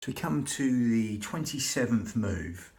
So we come to the 27th move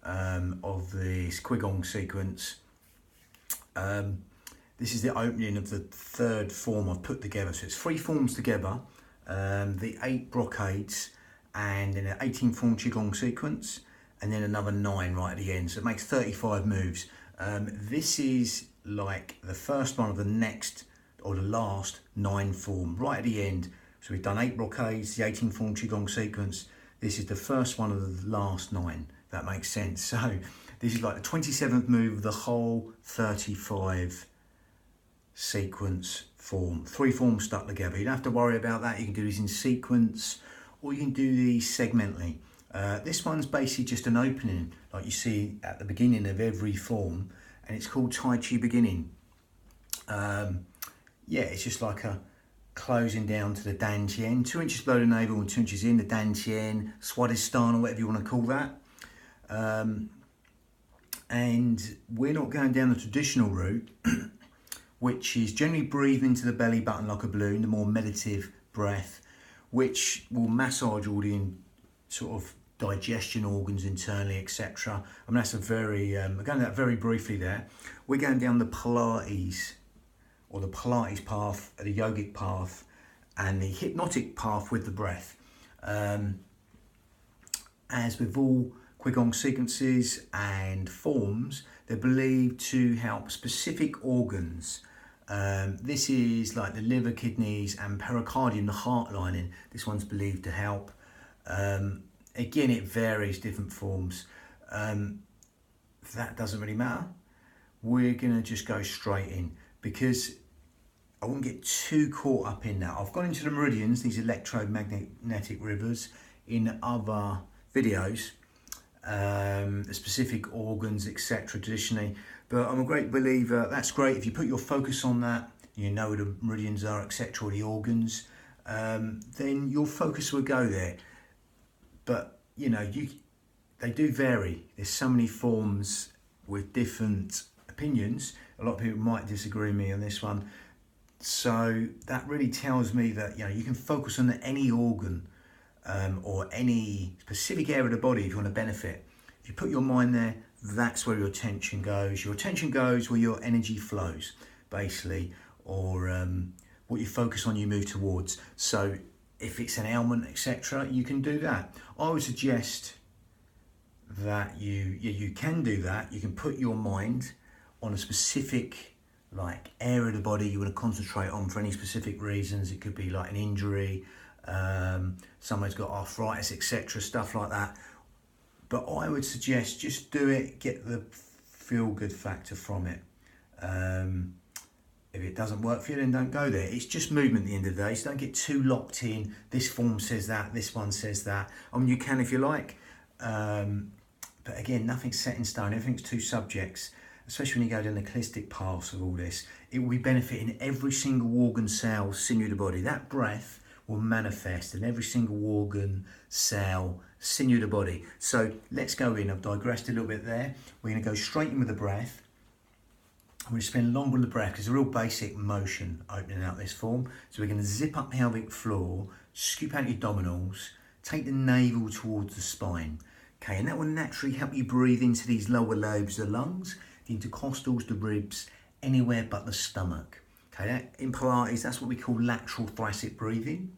of this qigong sequence. This is the opening of the third form I've put together. So it's 3 forms together, the 8 brocades, and then an 18 form qigong sequence, and then another 9 right at the end. So it makes 35 moves. This is like the first one of the next or the last 9 form right at the end. So we've done 8 brocades, the 18 form qigong sequence. This is the first one of the last 9. If that makes sense. So this is like the 27th move of the whole 35 sequence form. 3 forms stuck together. You don't have to worry about that. You can do these in sequence, or you can do these segmentally. This one's basically just an opening, like you see at the beginning of every form, and it's called Tai Chi beginning. Yeah, it's just like a closing down to the Dantian, 2 inches below the navel and 2 inches in, the Dantian, Swadhisthana, whatever you want to call that. And we're not going down the traditional route, which is generally breathing into the belly button like a balloon, the more meditative breath, which will massage all the sort of digestion organs internally, etc. I mean, that's a very, we're going to that very briefly there. We're going down the Pilates, or the Pilates path, the yogic path, and the hypnotic path with the breath. As with all qigong sequences and forms, they're believed to help specific organs. This is like the liver, kidneys, and pericardium, the heart lining. This one's believed to help. Again, it varies, different forms. That doesn't really matter. We're gonna just go straight in, because I won't get too caught up in that. I've gone into the meridians, these electromagnetic rivers, in other videos, the specific organs, etc. traditionally, but I'm a great believer, that's great if you put your focus on that, you know where the meridians are, etc., or the organs, then your focus will go there. But you know, they do vary. There's so many forms with different opinions. A lot of people might disagree with me on this one. So that really tells me that, you know, you can focus on any organ or any specific area of the body if you want to benefit. If you put your mind there, that's where your attention goes. Your attention goes where your energy flows, basically, or what you focus on, you move towards. So if it's an ailment, etc., you can do that. I would suggest that you can do that. You can put your mind on a specific like area of the body you want to concentrate on for any specific reasons. It could be like an injury, someone's got arthritis, etc., stuff like that. But I would suggest just do it, get the feel-good factor from it. If it doesn't work for you, then don't go there. It's just movement at the end of the day, so don't get too locked in. This form says that, this one says that. I mean, you can if you like, but again, nothing's set in stone. Everything's 2 subjects, especially when you go down the holistic paths of all this. It will be benefiting every single organ, cell, sinew of the body. That breath will manifest in every single organ, cell, sinew of the body. So let's go in. I've digressed a little bit there. We're going to go straight in with the breath. I'm going to spend longer on the breath because it's a real basic motion opening out this form. So we're going to zip up pelvic floor, scoop out your abdominals, take the navel towards the spine. Okay, and that will naturally help you breathe into these lower lobes of the lungs, the intercostals, the ribs, anywhere but the stomach. Okay, that, in Pilates, that's what we call lateral thoracic breathing.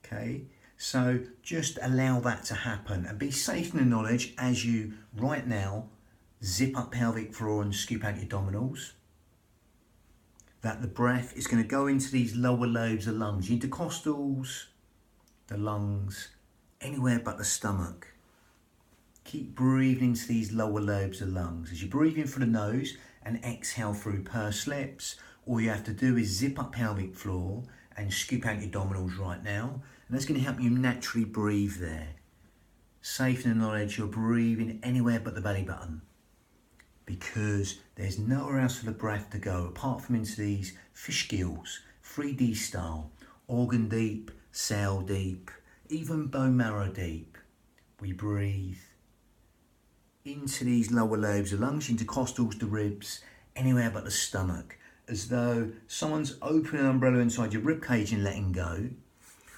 Okay, so just allow that to happen and be safe in the knowledge as you, right now, zip up pelvic floor and scoop out your abdominals, that the breath is going to go into these lower lobes of lungs, intercostals, the lungs, anywhere but the stomach. Keep breathing into these lower lobes of lungs. As you breathe in through the nose and exhale through pursed lips, all you have to do is zip up pelvic floor and scoop out your abdominals right now. And that's going to help you naturally breathe there. Safe in the knowledge you're breathing anywhere but the belly button, because there's nowhere else for the breath to go apart from into these fish gills, 3D style, organ deep, cell deep, even bone marrow deep. We breathe into these lower lobes of lungs, intercostals, the ribs, anywhere but the stomach, as though someone's opening an umbrella inside your rib cage and letting go,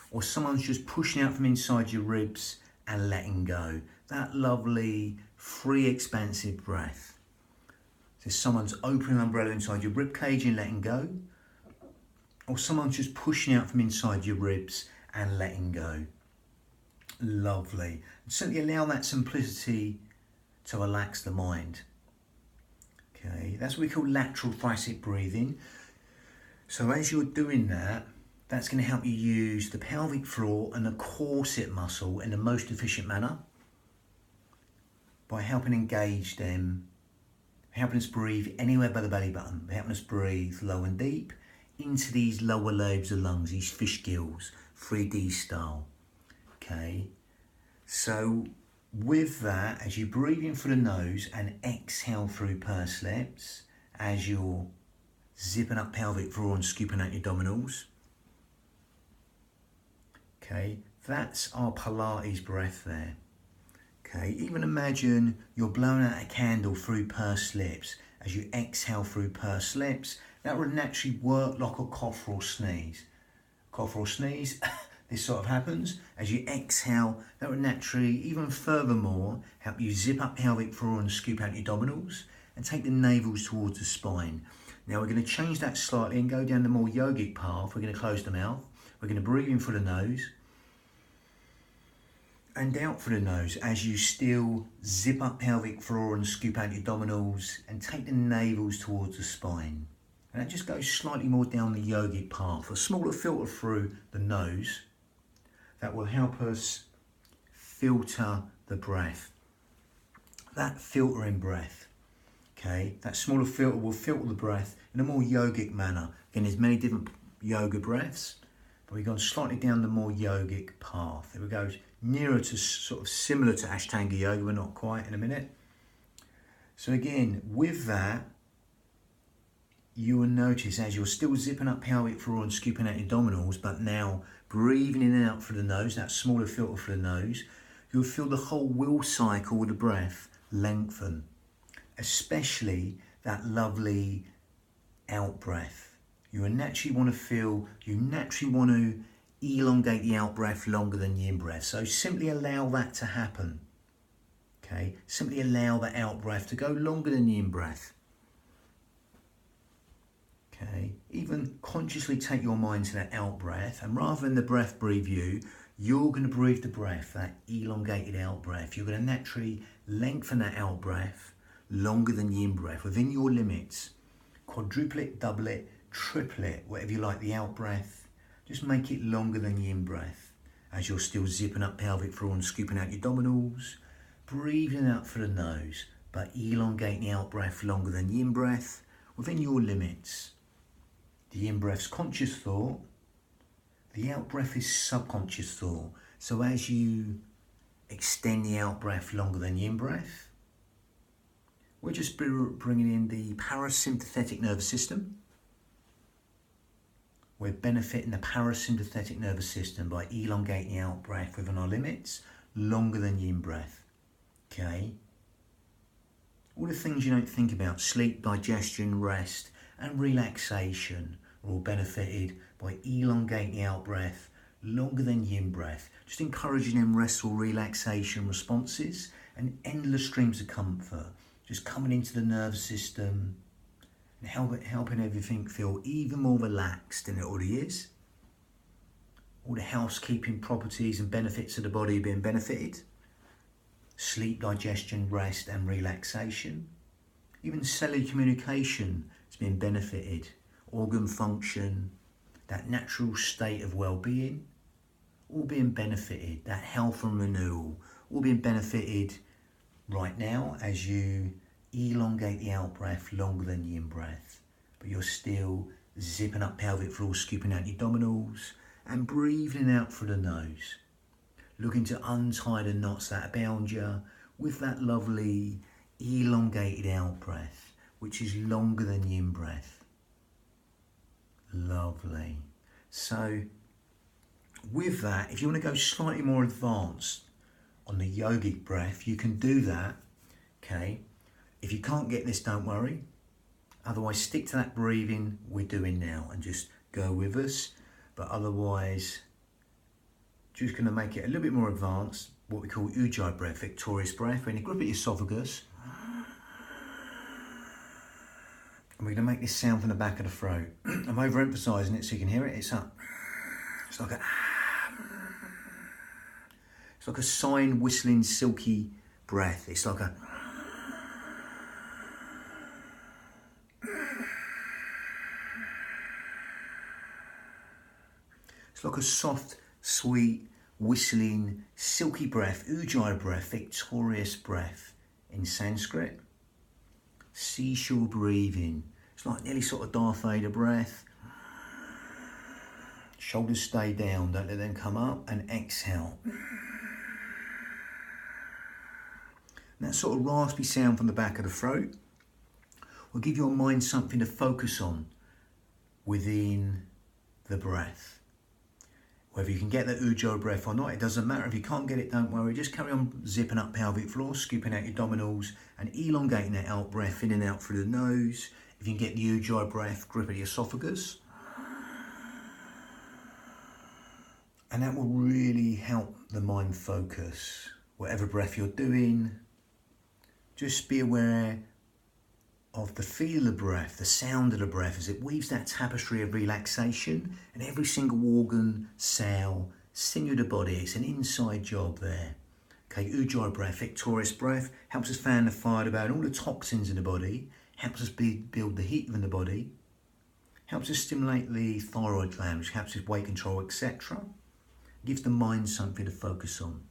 or someone's just pushing out from inside your ribs and letting go. That lovely, free, expansive breath. So someone's opening an umbrella inside your rib cage and letting go, or someone's just pushing out from inside your ribs and letting go. Lovely. And simply allow that simplicity to relax the mind. Okay, that's what we call lateral thoracic breathing. So as you're doing that, that's going to help you use the pelvic floor and the corset muscle in the most efficient manner by helping engage them, helping us breathe anywhere by the belly button, helping us breathe low and deep into these lower lobes of lungs, these fish gills, 3D style. Okay, so with that, as you breathe in through the nose and exhale through pursed lips, as you're zipping up pelvic floor and scooping out your abdominals. Okay, that's our Pilates breath there. Okay, even imagine you're blowing out a candle through pursed lips. As you exhale through pursed lips, that would naturally work like a cough or sneeze. Cough or sneeze, this sort of happens. As you exhale, that would naturally, even furthermore, help you zip up pelvic floor and scoop out your abdominals and take the navels towards the spine. Now we're going to change that slightly and go down the more yogic path. We're going to close the mouth. We're going to breathe in through the nose and out through the nose as you still zip up pelvic floor and scoop out your abdominals and take the navels towards the spine. And that just goes slightly more down the yogic path, a smaller filter through the nose that will help us filter the breath. That filtering breath, okay, that smaller filter will filter the breath in a more yogic manner. Again, there's many different yoga breaths, but we've gone slightly down the more yogic path. There we go, nearer to sort of similar to Ashtanga yoga, but not quite in a minute. So again, with that, you will notice as you're still zipping up pelvic floor and scooping out your abdominals, but now breathing in and out through the nose, that smaller filter for the nose, you'll feel the whole will cycle with the breath lengthen, especially that lovely out breath. You naturally want to elongate the out breath longer than the in breath. So simply allow that to happen. Okay, simply allow the out breath to go longer than the in breath. Okay, even consciously take your mind to that out breath, and rather than the breath breathe you, you're going to breathe the breath, that elongated out breath. You're going to naturally lengthen that out breath longer than the in breath within your limits. Quadruple it, double it, triple it, whatever you like, the out breath. Just make it longer than the in breath as you're still zipping up pelvic floor and scooping out your abdominals, breathing out through the nose, but elongating the out breath longer than the in breath within your limits. The in breath's conscious thought, the out breath is subconscious thought. So as you extend the out breath longer than the in breath, we're just bringing in the parasympathetic nervous system. We're benefiting the parasympathetic nervous system by elongating the out breath within our limits longer than the in breath. Okay? All the things you don't think about, sleep, digestion, rest, and relaxation, are all benefited by elongating the out breath longer than the in breath, just encouraging them restful relaxation responses and endless streams of comfort, just coming into the nervous system and helping everything feel even more relaxed than it already is. All the housekeeping properties and benefits of the body being benefited. Sleep, digestion, rest and relaxation. Even cellular communication has been benefited. Organ function, that natural state of well-being, all being benefited. That health and renewal, all being benefited right now as you elongate the out breath longer than the in breath. But you're still zipping up pelvic floor, scooping out your abdominals and breathing out through the nose. Looking to untie the knots that bound you with that lovely elongated out breath, which is longer than the in breath. Lovely. So with that, if you want to go slightly more advanced on the yogic breath, you can do that. Okay. If you can't get this, don't worry. Otherwise, stick to that breathing we're doing now and just go with us. But otherwise, just going to make it a little bit more advanced. what we call ujjayi breath, victorious breath. We're going to grip at your esophagus. And we're going to make this sound from the back of the throat. I'm overemphasizing it so you can hear it. It's up. It's like a sign whistling silky breath. It's like a soft, sweet, whistling, silky breath, ujjayi breath, victorious breath in Sanskrit. Seashore breathing. It's like nearly sort of Darth Vader breath. Shoulders stay down, don't let them come up, and exhale. And that sort of raspy sound from the back of the throat will give your mind something to focus on within the breath. Whether you can get that ujjayi breath or not, it doesn't matter. If you can't get it, don't worry. Just carry on zipping up pelvic floor, scooping out your abdominals and elongating that out breath in and out through the nose. If you can get the ujjayi breath, grip at your esophagus. And that will really help the mind focus. Whatever breath you're doing, just be aware of the feel of the breath, the sound of the breath as it weaves that tapestry of relaxation and every single organ, cell, sinew of the body. It's an inside job there. Okay, ujjayi breath, victorious breath, helps us fan the fire to burn all the toxins in the body, helps us build the heat within the body, helps us stimulate the thyroid gland, which helps us weight control, etc. Gives the mind something to focus on.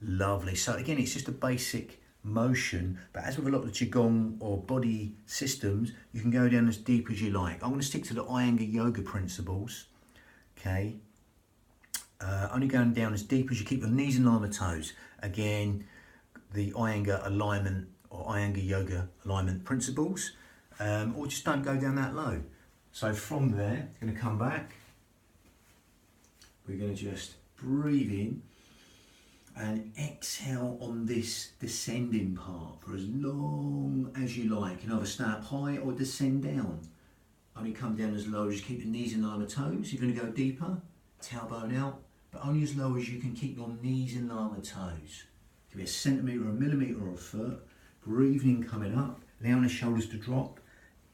Lovely. So again, it's just a basic motion, but as with a lot of qigong or body systems, you can go down as deep as you like. I'm going to stick to the Iyengar yoga principles. Okay, only going down as deep as you keep your knees in line with toes. Again, the Iyengar alignment or Iyengar yoga alignment principles, or just don't go down that low. So from there, going to come back. We're going to just breathe in and exhale on this descending part for as long as you like. You can either stay up high or descend down. Only come down as low as you keep your knees in line with toes. You're going to go deeper, tailbone out, but only as low as you can keep your knees in line with toes. Give it a centimetre, a millimetre or a foot. Breathing in, coming up, allowing the shoulders to drop,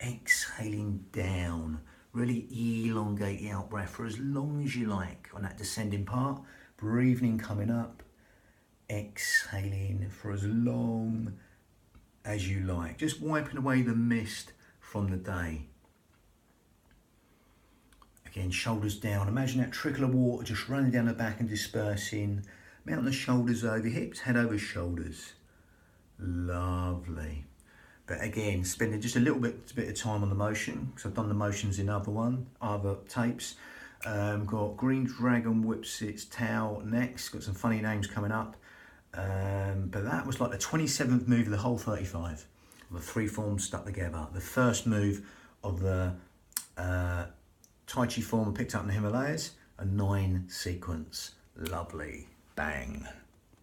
exhaling down. Really elongate the out breath for as long as you like on that descending part. Breathing in, coming up, exhaling for as long as you like, just wiping away the mist from the day. Again, shoulders down. Imagine that trickle of water just running down the back and dispersing. Mount the shoulders over hips, head over shoulders. Lovely. But again, spending just a little bit of time on the motion, because I've done the motions in other tapes. Got Green Dragon whips its tail next. Got some funny names coming up. But that was like the 27th move of the whole 35. The three forms stuck together. The first move of the Tai Chi form picked up in the Himalayas, a 9 sequence. Lovely. Bang.